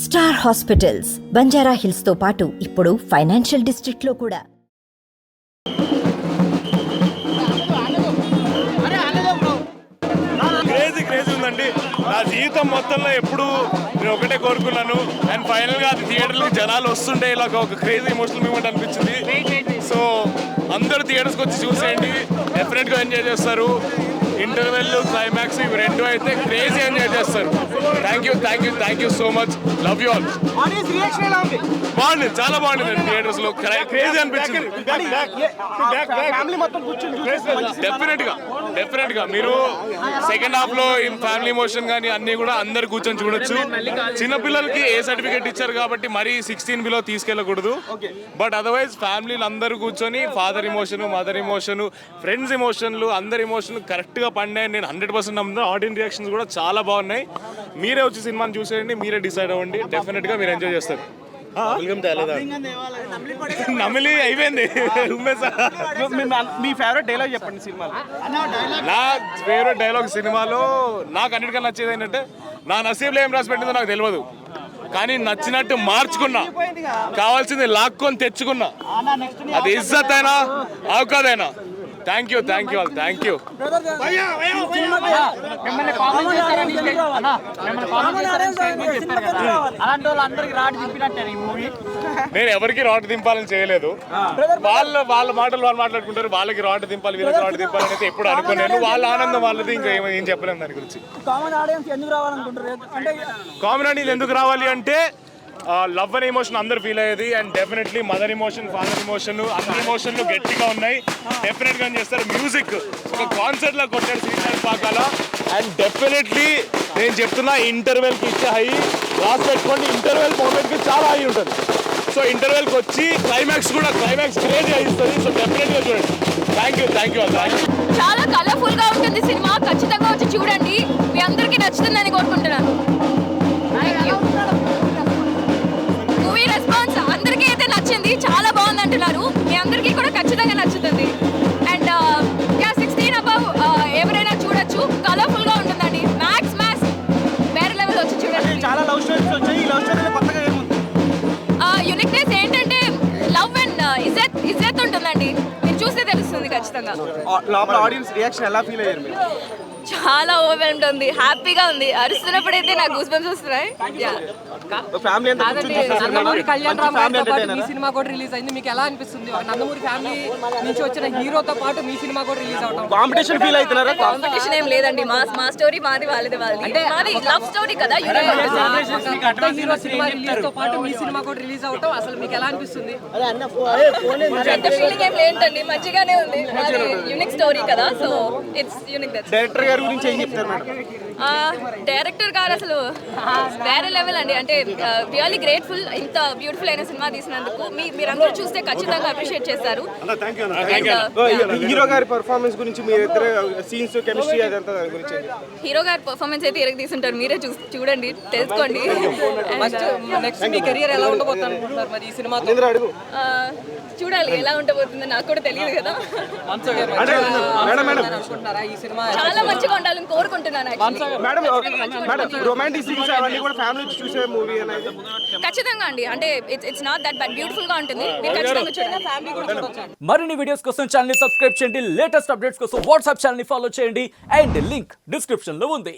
Star hospitals Banjara hills తో పాటు ఇప్పుడు ఫైనాన్షియల్ డిస్ట్రిక్ట్ లో కూడా. క్రేజీ ఉందండి. నా జీవితం మొత్తంలో ఎప్పుడు నేను ఒకటే కోరుకున్నాను. అండ్ ఫైనల్ గా అది థియేటర్కి జనాలు వస్తుంటే ఇలా ఒక క్రేజీ ఎమోషనల్ మూమెంట్ అనిపించింది. సో అందరూ థియేటర్స్కి వచ్చి చూసేయండి, డెఫినెట్గా ఎంజాయ్ చేస్తారు. ఇంటర్వెల్ క్లైమాక్స్ ఇవి రెండు అయితే క్రేజీ ఎంజాయ్ చేస్తారు. Thank you so much. Love you all. బాగుంది, చాలా బాగుంది. థియేటర్స్ లో క్రేజీ అనిపించింది. డెఫినెట్ గా మీరు సెకండ్ హాఫ్ లో ఫ్యామిలీ ఎమోషన్ కానీ అన్ని కూడా అందరు కూర్చొని చూడొచ్చు. చిన్నపిల్లలకి ఏ సర్టిఫికేట్ ఇచ్చారు కాబట్టి మరీ 16 బిలో తీసుకెళ్ళకూడదు. బట్ అదర్వైజ్ ఫ్యామిలీలు అందరూ కూర్చొని father emotion, mother emotion, friends ఎమోషన్లు, అందరి ఎమోషన్లు కరెక్ట్ గా పండాయి. నేను 100% నమ్ముతాను. ఆడియన్స్ రియాక్షన్స్ కూడా చాలా బాగున్నాయి. మీరే వచ్చి సినిమాని చూసేయండి, మీరే డిసైడ్ అవ్వండి. డెఫినెట్ గా మీరు ఎంజాయ్ చేస్తారు. నమిలి అయిపోయింది. మీ ఫేవరెట్ డైలాగ్ చెప్పండి సినిమాలో. నా ఫేవరెట్ డైలాగ్ సినిమాలో నాకు అన్నిటికన్నా నచ్చేది ఏంటంటే, నా నసీబ్లో ఏం రాసి పెట్టిందో నాకు తెలియదు, కానీ నచ్చినట్టు మార్చుకున్నా, కావాల్సింది లాక్కొని తెచ్చుకున్నా. అది ఇజ్జత్ అయినా అవకాదైనా. Thank you all. Thank you. నేను ఎవరికి రాడ్ దింపాలని చేయలేదు. వాళ్ళ మాటలు వాళ్ళు మాట్లాడుకుంటారు. వాళ్ళకి రాడ్ దింపాలి, వీళ్ళకి రాడ్ దింపాలి అయితే ఎప్పుడు అనుకోలేదు. వాళ్ళ ఆనందం వాళ్ళది, ఇంకా ఏం చెప్పలేము దాని గురించి. కామన్ ఆడియన్స్ ఎందుకు రావాలి అంటే, లవ్ అనే ఎమోషన్ అందరు ఫీల్ అయ్యేది. And definitely mother emotion, father emotion, అన్ని ఎమోషన్లు గట్టిగా ఉన్నాయి. డెఫినెట్గా చేస్తారు. మ్యూజిక్ ఒక కాన్సర్ట్లో కొట్టాడు శ్రీకాంత్ పాకాల. అండ్ డెఫినెట్లీ నేను చెప్తున్నా, ఇంటర్వెల్కి ఇచ్చే హై రాసి పెట్టుకోండి. ఇంటర్వెల్ మూమెంట్కి చాలా హై ఉంటుంది. సో ఇంటర్వెల్కి వచ్చి క్లైమాక్స్ క్రేజీ అయిస్తుంది. సో డెఫినెట్గా చూడండి. Thank you all. చాలా కలర్ఫుల్ గా ఉంటుంది సినిమా. ఖచ్చితంగా వచ్చి చూడండి. మీ అందరికీ నచ్చుతుందని కోరుకుంటున్నాను. మూవీ రెస్పాన్స్ అందరికీ అయితే నచ్చింది, చాలా బాగుంది అంటున్నారు. మీ అందరికీ కూడా ఖచ్చితంగా నచ్చుతుంది. అండ్ 16 అబవ్ ఎవరైనా చూడొచ్చు. కలర్ఫుల్ గా ఉంటుందండి. మ్యాక్స్ వేరే లెవెల్ వచ్చి చూడండి. చాలా లవ్ స్టోరీస్ వచ్చాయి. ఈ లవ్ స్టోరీలో కొత్తగా ఏముంది? యూనిక్నెస్ ఏంటంటే లవ్ అండ్ ఇజ్జత్ ఉంటుందండి. మీరు చూస్తే తెలుస్తుంది ఖచ్చితంగా. లోపల ఆడియన్స్ రియాక్షన్ ఎలా ఫీల్ అయ్యారు మీరు? చాలా ఓవర్వెల్మ్డ్ ఉంది, హ్యాపీగా ఉంది. అరుస్తున్నప్పుడైతే నాకు గూస్ బంప్స్ వస్తున్నాయి. ఫ్యామిలీ అంతా నందమూరి కళ్యాణ్ రామ్ గారితో పాటు మీ సినిమా కూడా రిలీజ్ అయింది. మీకు ఎలా అనిపిస్తుంది? నందమూరి ఫ్యామిలీ నుంచి వచ్చిన హీరోతో పాటు మీ సినిమా కూడా రిలీజ్ అవడం. కాంపిటీషన్ ఫీల్ అవుతున్నారా? కాంపిటీషన్ ఏం లేదండి. మా స్టోరీ మాది, వాళ్ళది అంటే మాది లవ్ స్టోరీ కదా. హీరో సినిమా రిలీజ్ తో పాటు మీ సినిమా కూడా రిలీజ్ అవడం అసలు మీకు ఎలా అనిపిస్తుంది? పెద్ద ఫీలింగ్ ఏం లేదండి, మంచిగానే ఉంది. యూనిక్ స్టోరీ కదా, సో ఇట్స్ యూనిక్. డైరెక్టర్ గారి గురించి ఏం చెప్తారు మేడం? డైరెక్టర్ గారు అసలు వేరే లెవెల్ అండి. అంటే రియల్లీ గ్రేట్ఫుల్. ఇంత బ్యూటిఫుల్ అయిన సినిమా తీసినందుకు. మీరందరూ చూస్తే ఖచ్చితంగా అప్రిషియేట్ చేస్తారు. హీరో గారి పర్ఫార్మెన్స్ గురించి, మీ ఇద్దరు సీన్స్, కెమిస్ట్రీ అదంతా గురించి. హీరో గారి పర్ఫార్మెన్స్ అయితే ఇరగ తీసుంటారు. మీరే చూడండి, తెలుసుకోండి. నెక్స్ట్ మీ కెరియర్ ఎలా ఉండబోతున్నారు మరి ఈ సినిమాతో? చూడాలి ఎలా ఉండబోతుందో, నాకు కూడా తెలియదు కదా. అనుకుంటున్నారా ఈ సినిమా చాలా మంచిగా ఉండాలని కోరుకుంటున్నాను. మేడం రొమాంటిక్ సీన్స్ అవన్నీ కూడా ఫ్యామిలీ చూసే మూవీ అనేది ఖచ్చితంగా అండి. అంటే it's not that but beautiful గా ఉంటుంది. మీరు ఖచ్చితంగా చూడండి. ఫ్యామిలీ కూడా చూడొచ్చు. మరిన్ని వీడియోస్ కోసం ఛానల్ ని సబ్స్క్రైబ్ చేయండి. లేటెస్ట్ అప్డేట్స్ కోసం వాట్సాప్ ఛానల్ ని ఫాలో చేయండి. అండ్ లింక్ డిస్క్రిప్షన్ లో ఉంది.